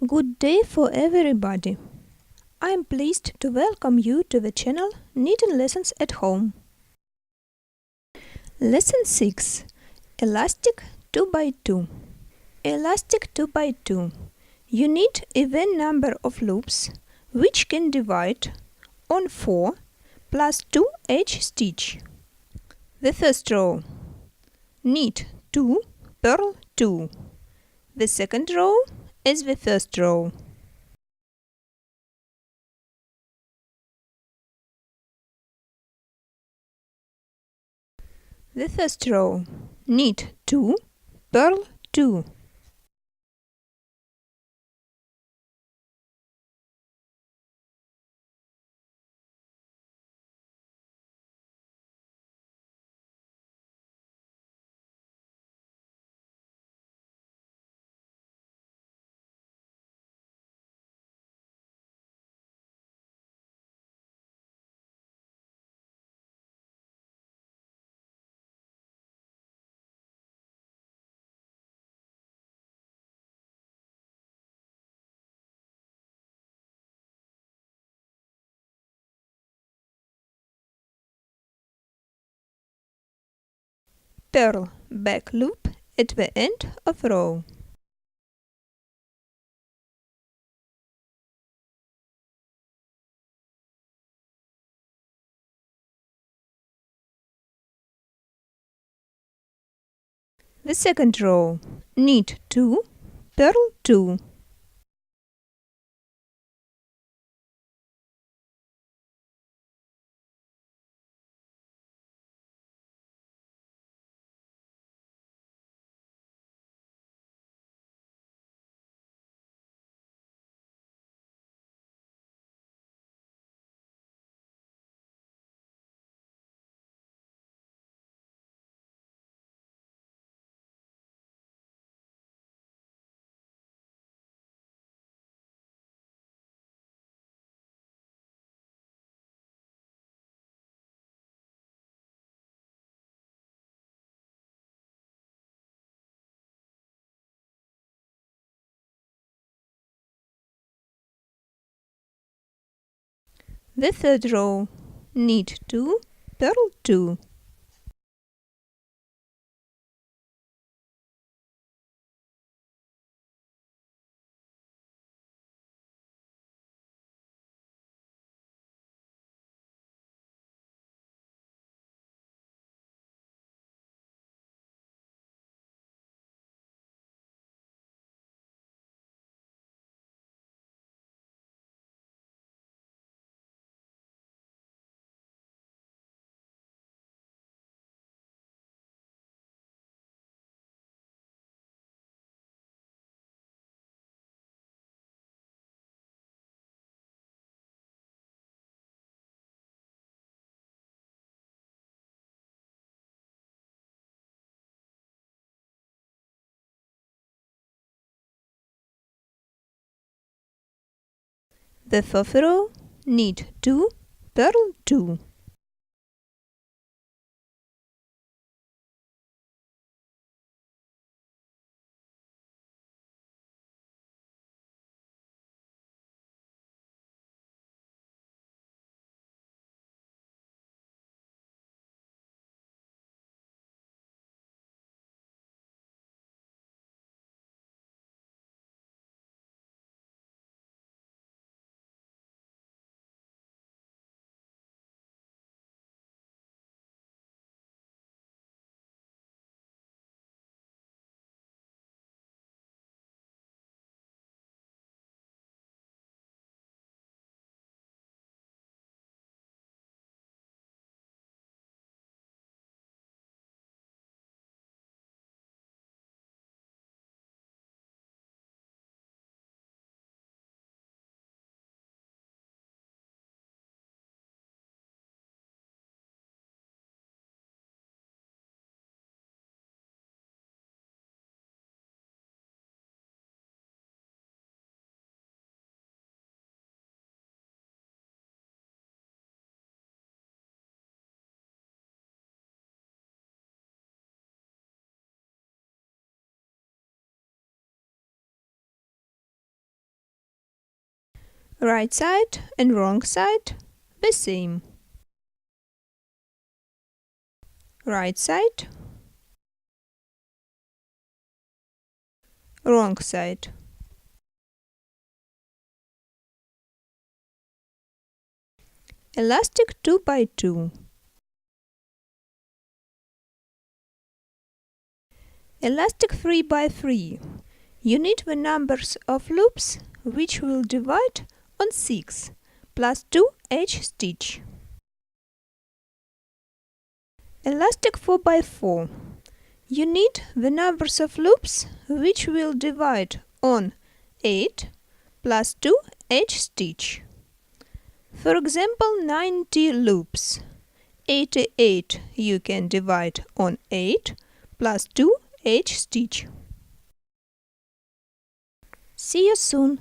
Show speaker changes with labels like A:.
A: Good day for everybody. I am pleased to welcome you to the channel Knitting Lessons at Home. Lesson 6. Elastic 2x2. Elastic 2x2. You need even number of loops which can divide on 4 plus 2 edge stitch. The first row. Knit 2, purl 2. The second row is the first row. The first row. Knit 2, purl 2. Purl back loop at the end of row. The second row. Knit 2, purl 2. The third row. Knit 2, purl 2. The fourth row. Knit 2, purl 2. Right side and wrong side the same. Right side, wrong side. Elastic 2 by 2. Elastic 3 by 3. You need the numbers of loops which will divide on 6 plus 2 H stitch. Elastic 4 by 4. You need the numbers of loops which will divide on 8 plus 2 H stitch. For example, 90 loops. 88 you can divide on 8 plus 2 H stitch. See you soon!